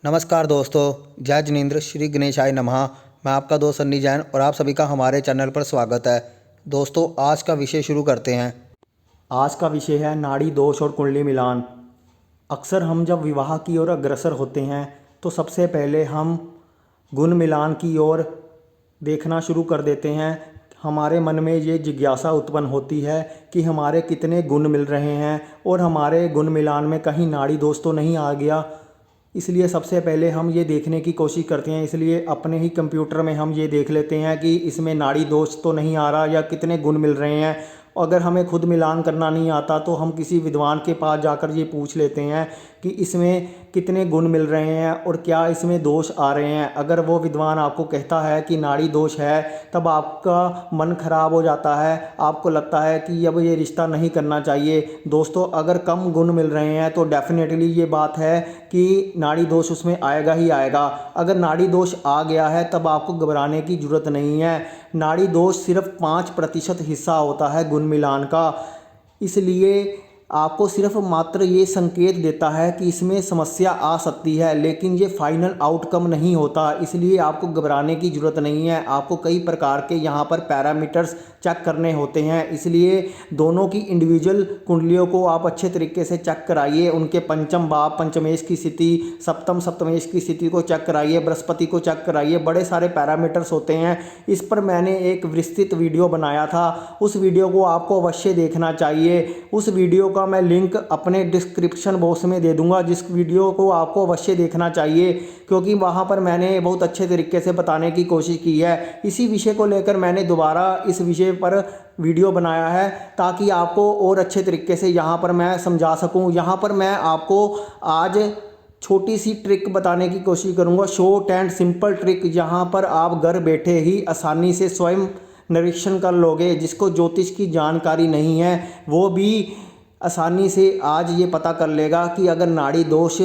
नमस्कार दोस्तों, जय जिनेंद्र, श्री गणेशाय नमः। मैं आपका दोस्त सन्नी जैन और आप सभी का हमारे चैनल पर स्वागत है। दोस्तों, आज का विषय शुरू करते हैं। आज का विषय है नाड़ी दोष और कुंडली मिलान। अक्सर हम जब विवाह की ओर अग्रसर होते हैं तो सबसे पहले हम गुण मिलान की ओर देखना शुरू कर देते हैं। हमारे मन में ये जिज्ञासा उत्पन्न होती है कि हमारे कितने गुण मिल रहे हैं और हमारे गुण मिलान में कहीं नाड़ी दोष तो नहीं आ गया। इसलिए सबसे पहले हम ये देखने की कोशिश करते हैं, इसलिए अपने ही कंप्यूटर में हम ये देख लेते हैं कि इसमें नाड़ी दोष तो नहीं आ रहा या कितने गुण मिल रहे हैं। अगर हमें खुद मिलान करना नहीं आता तो हम किसी विद्वान के पास जाकर ये पूछ लेते हैं कि इसमें कितने गुण मिल रहे हैं और क्या इसमें दोष आ रहे हैं। अगर वो विद्वान आपको कहता है कि नाड़ी दोष है, तब आपका मन खराब हो जाता है, आपको लगता है कि अब ये रिश्ता नहीं करना चाहिए। दोस्तों, अगर कम गुण मिल रहे हैं तो डेफिनेटली ये बात है कि नाड़ी दोष उसमें आएगा ही आएगा। अगर नाड़ी दोष आ गया है तब आपको घबराने की ज़रूरत नहीं है। नाड़ी दोष सिर्फ 5% हिस्सा होता है गुण मिलान का, इसलिए आपको सिर्फ मात्र ये संकेत देता है कि इसमें समस्या आ सकती है, लेकिन ये फाइनल आउटकम नहीं होता। इसलिए आपको घबराने की ज़रूरत नहीं है। आपको कई प्रकार के यहाँ पर पैरामीटर्स चेक करने होते हैं, इसलिए दोनों की इंडिविजुअल कुंडलियों को आप अच्छे तरीके से चेक कराइए। उनके पंचम भाव, पंचमेश की स्थिति, सप्तम सप्तमेश की स्थिति को चेक कराइए, बृहस्पति को चेक कराइए। बड़े सारे पैरामीटर्स होते हैं। इस पर मैंने एक विस्तृत वीडियो बनाया था, उस वीडियो को आपको अवश्य देखना चाहिए। उस वीडियो का मैं लिंक अपने डिस्क्रिप्शन बॉक्स में दे दूंगा, जिस वीडियो को आपको अवश्य देखना चाहिए, क्योंकि वहाँ पर मैंने बहुत अच्छे तरीके से बताने की कोशिश की है। इसी विषय को लेकर मैंने दोबारा इस विषय पर वीडियो बनाया है ताकि आपको और अच्छे तरीके से यहाँ पर मैं समझा सकूँ। यहाँ पर मैं आपको आज छोटी सी ट्रिक बताने की कोशिश करूँगा, शॉर्ट एंड सिंपल ट्रिक, यहाँ पर आप घर बैठे ही आसानी से स्वयं निरीक्षण कर लोगे। जिसको ज्योतिष की जानकारी नहीं है वो भी आसानी से आज ये पता कर लेगा कि अगर नाड़ी दोष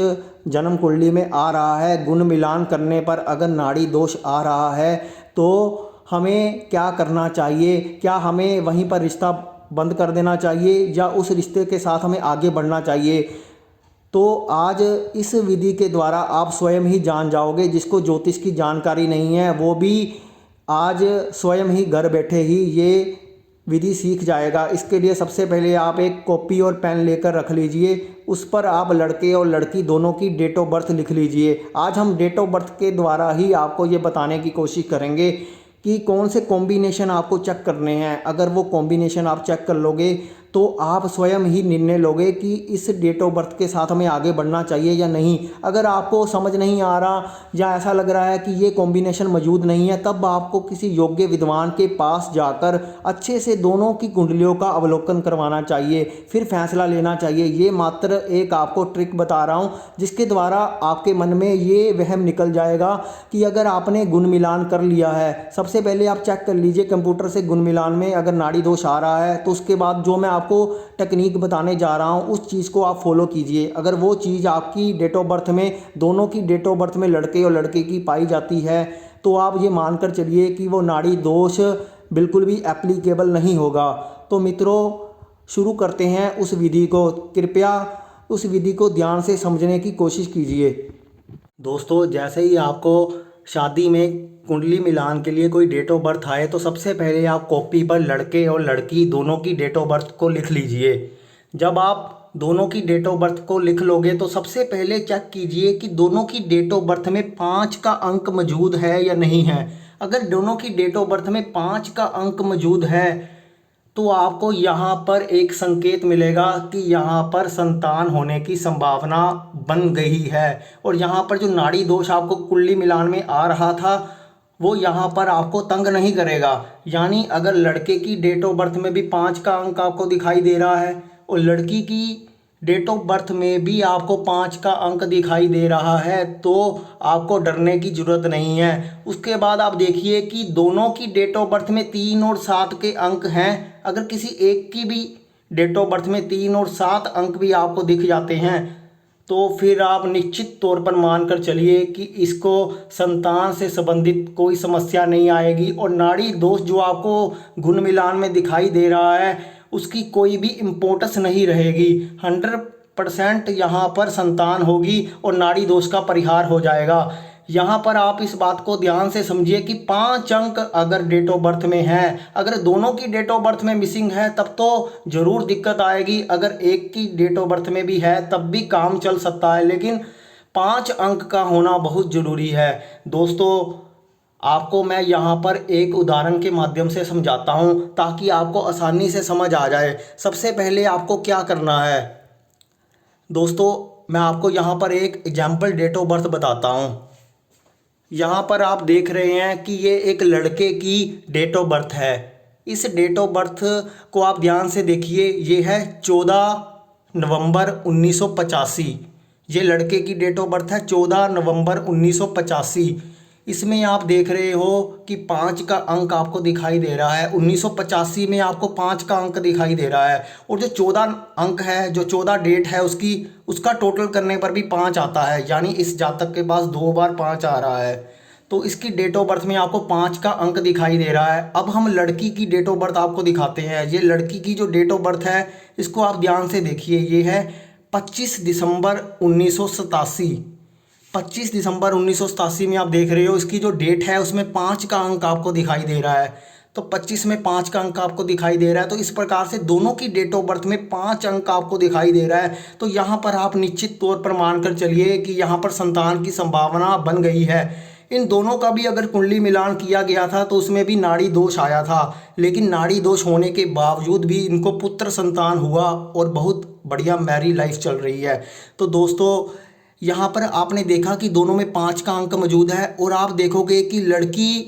जन्म कुंडली में आ रहा है, गुण मिलान करने पर अगर नाड़ी दोष आ रहा है तो हमें क्या करना चाहिए। क्या हमें वहीं पर रिश्ता बंद कर देना चाहिए या उस रिश्ते के साथ हमें आगे बढ़ना चाहिए। तो आज इस विधि के द्वारा आप स्वयं ही जान जाओगे। जिसको ज्योतिष की जानकारी नहीं है वो भी आज स्वयं ही घर बैठे ही ये विधि सीख जाएगा। इसके लिए सबसे पहले आप एक कॉपी और पेन लेकर रख लीजिए। उस पर आप लड़के और लड़की दोनों की डेट ऑफ बर्थ लिख लीजिए। आज हम डेट ऑफ बर्थ के द्वारा ही आपको ये बताने की कोशिश करेंगे कि कौन से कॉम्बिनेशन आपको चेक करने हैं। अगर वो कॉम्बिनेशन आप चेक कर लोगे तो आप स्वयं ही निर्णय लोगे कि इस डेट ऑफ बर्थ के साथ हमें आगे बढ़ना चाहिए या नहीं। अगर आपको समझ नहीं आ रहा या ऐसा लग रहा है कि ये कॉम्बिनेशन मौजूद नहीं है, तब आपको किसी योग्य विद्वान के पास जाकर अच्छे से दोनों की कुंडलियों का अवलोकन करवाना चाहिए, फिर फैसला लेना चाहिए। ये मात्र एक आपको ट्रिक बता रहा हूँ जिसके द्वारा आपके मन में ये वहम निकल जाएगा कि अगर आपने गुण मिलान कर लिया है। सबसे पहले आप चेक कर लीजिए कंप्यूटर से गुण मिलान में अगर नाड़ी दोष आ रहा है तो उसके बाद जो मैं आपको टेक्निक बताने जा रहा हूं उस चीज़ को आप फॉलो कीजिए। अगर वो चीज़ आपकी डेट ऑफ बर्थ में, दोनों की डेट ऑफ बर्थ में लड़के और लड़के की पाई जाती है तो आप ये मानकर चलिए कि वो नाड़ी दोष बिल्कुल भी एप्लीकेबल नहीं होगा। तो मित्रों, शुरू करते हैं उस विधि को। कृपया उस विधि को ध्यान से समझने की कोशिश कीजिए। दोस्तों, जैसे ही आपको शादी में कुंडली मिलान के लिए कोई डेट ऑफ बर्थ आए तो सबसे पहले आप कॉपी पर लड़के और लड़की दोनों की डेट ऑफ बर्थ को लिख लीजिए। जब आप दोनों की डेट ऑफ बर्थ को लिख लोगे तो सबसे पहले चेक कीजिए कि दोनों की डेट ऑफ बर्थ में 5 का अंक मौजूद है या नहीं है। अगर दोनों की डेट ऑफ बर्थ में 5 का अंक मौजूद है तो आपको यहाँ पर एक संकेत मिलेगा कि यहाँ पर संतान होने की संभावना बन गई है। और यहाँ पर जो नाड़ी दोष आपको कुंडली मिलान में आ रहा था वो यहाँ पर आपको तंग नहीं करेगा। यानी अगर लड़के की डेट ऑफ बर्थ में भी 5 का अंक आपको दिखाई दे रहा है और लड़की की डेट ऑफ बर्थ में भी आपको 5 का अंक दिखाई दे रहा है तो आपको डरने की ज़रूरत नहीं है। उसके बाद आप देखिए कि दोनों की डेट ऑफ बर्थ में 3 और 7 के अंक हैं। अगर किसी एक की भी डेट ऑफ बर्थ में 3 और 7 अंक भी आपको दिख जाते हैं तो फिर आप निश्चित तौर पर मान कर चलिए कि इसको संतान से संबंधित कोई समस्या नहीं आएगी। और नाड़ी दोष जो आपको गुण मिलान में दिखाई दे रहा है उसकी कोई भी इम्पोर्टेंस नहीं रहेगी। % यहाँ पर संतान होगी और नाड़ी दोष का परिहार हो जाएगा। यहाँ पर आप इस बात को ध्यान से समझिए कि 5 अंक अगर डेट ऑफ बर्थ में है, अगर दोनों की डेट ऑफ बर्थ में मिसिंग है तब तो ज़रूर दिक्कत आएगी। अगर एक की डेट ऑफ बर्थ में भी है तब भी काम चल सकता है, लेकिन 5 अंक का होना बहुत ज़रूरी है। दोस्तों, आपको मैं यहाँ पर एक उदाहरण के माध्यम से समझाता हूँ ताकि आपको आसानी से समझ आ जाए। सबसे पहले आपको क्या करना है दोस्तों, मैं आपको यहाँ पर एक एग्जाम्पल डेट ऑफ बर्थ बताता हूँ। यहाँ पर आप देख रहे हैं कि ये एक लड़के की डेट ऑफ बर्थ है। इस डेट ऑफ बर्थ को आप ध्यान से देखिए, ये है 14 नवंबर 1985। ये लड़के की डेट ऑफ बर्थ है 14 नवंबर 1985। इसमें आप देख रहे हो कि 5 का अंक आपको दिखाई दे रहा है। 1985 में आपको 5 का अंक दिखाई दे रहा है, और जो 14 अंक है, जो 14 डेट है उसका टोटल करने पर भी 5 आता है। यानी इस जातक के पास 2 बार 5 आ रहा है, तो इसकी डेट ऑफ बर्थ में आपको 5 का अंक दिखाई दे रहा है। अब हम लड़की की डेट ऑफ बर्थ आपको दिखाते हैं। ये लड़की की जो डेट ऑफ बर्थ है इसको आप ध्यान से देखिए, ये है 25 दिसंबर 1987। 25 दिसंबर 1987 में आप देख रहे हो, इसकी जो डेट है उसमें 5 का अंक आपको दिखाई दे रहा है। तो 25 में 5 का अंक आपको दिखाई दे रहा है, तो इस प्रकार से दोनों की डेट ऑफ बर्थ में 5 अंक आपको दिखाई दे रहा है। तो यहाँ पर आप निश्चित तौर पर मानकर चलिए कि यहाँ पर संतान की संभावना बन गई है। इन दोनों का भी अगर कुंडली मिलान किया गया था तो उसमें भी नाड़ी दोष आया था, लेकिन नाड़ी दोष होने के बावजूद भी इनको पुत्र संतान हुआ और बहुत बढ़िया मैरिड लाइफ चल रही है। तो दोस्तों, यहाँ पर आपने देखा कि दोनों में 5 का अंक मौजूद है, और आप देखोगे कि लड़की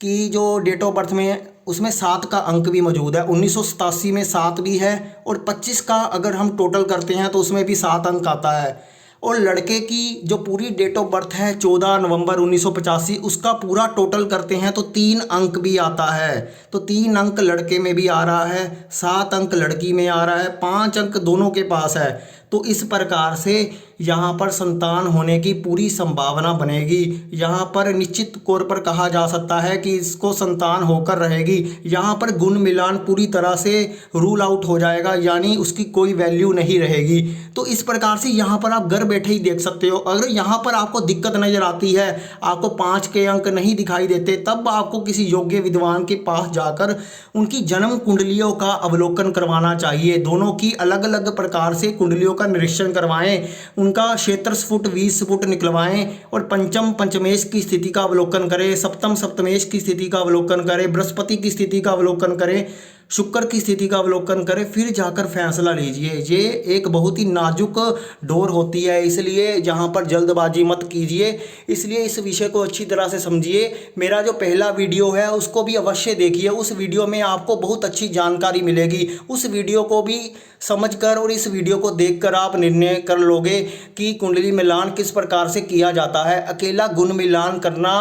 की जो डेट ऑफ बर्थ में है उसमें 7 का अंक भी मौजूद है। 1987 में 7 भी है, और 25 का अगर हम टोटल करते हैं तो उसमें भी 7 अंक आता है। और लड़के की जो पूरी डेट ऑफ बर्थ है 14 नवंबर 1985, उसका पूरा टोटल करते हैं तो 3 अंक भी आता है। तो 3 अंक लड़के में भी आ रहा है, 7 अंक लड़की में आ रहा है, 5 अंक दोनों के पास है। तो इस प्रकार से यहाँ पर संतान होने की पूरी संभावना बनेगी। यहाँ पर निश्चित तौर पर कहा जा सकता है कि इसको संतान होकर रहेगी। यहाँ पर गुण मिलान पूरी तरह से रूल आउट हो जाएगा, यानी उसकी कोई वैल्यू नहीं रहेगी। तो इस प्रकार से यहाँ पर आप घर बैठे ही देख सकते हो। अगर यहाँ पर आपको दिक्कत नज़र आती है, आपको 5 के अंक नहीं दिखाई देते, तब आपको किसी योग्य विद्वान के पास जाकर उनकी जन्म कुंडलियों का अवलोकन करवाना चाहिए। दोनों की अलग अलग प्रकार से कुंडलियों का निरीक्षण करवाएं, उनका क्षेत्र फुट 20 फुट निकलवाएं, और पंचम पंचमेश की स्थिति का अवलोकन करें, सप्तम सप्तमेश की स्थिति का अवलोकन करें, बृहस्पति की स्थिति का अवलोकन करें, शुक्र की स्थिति का अवलोकन करें, फिर जाकर फैसला लीजिए। ये एक बहुत ही नाजुक डोर होती है, इसलिए यहाँ पर जल्दबाजी मत कीजिए। इसलिए इस विषय को अच्छी तरह से समझिए। मेरा जो पहला वीडियो है उसको भी अवश्य देखिए, उस वीडियो में आपको बहुत अच्छी जानकारी मिलेगी। उस वीडियो को भी समझकर और इस वीडियो को देखकर आप निर्णय कर लोगे कि कुंडली मिलान किस प्रकार से किया जाता है। अकेला गुण मिलान करना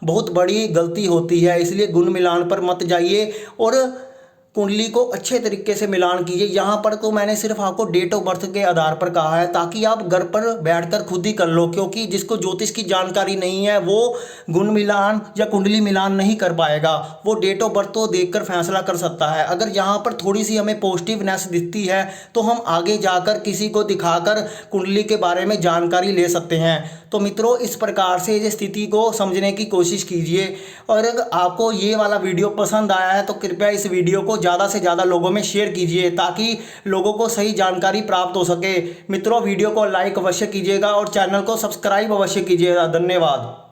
बहुत बड़ी गलती होती है, इसलिए गुण मिलान पर मत जाइए और कुंडली को अच्छे तरीके से मिलान कीजिए। यहाँ पर तो मैंने सिर्फ आपको डेट ऑफ बर्थ के आधार पर कहा है ताकि आप घर पर बैठकर खुद ही कर लो, क्योंकि जिसको ज्योतिष की जानकारी नहीं है वो गुण मिलान या कुंडली मिलान नहीं कर पाएगा। वो डेट ऑफ बर्थ तो देखकर फैसला कर सकता है। अगर यहाँ पर थोड़ी सी हमें पॉजिटिवनेस दिखती है तो हम आगे जाकर किसी को दिखाकर कुंडली के बारे में जानकारी ले सकते हैं। तो मित्रों, इस प्रकार से इस स्थिति को समझने की कोशिश कीजिए, और अगर आपको ये वाला वीडियो पसंद आया है तो कृपया इस वीडियो को ज़्यादा से ज़्यादा लोगों में शेयर कीजिए ताकि लोगों को सही जानकारी प्राप्त हो सके। मित्रों, वीडियो को लाइक अवश्य कीजिएगा और चैनल को सब्सक्राइब अवश्य कीजिएगा। धन्यवाद।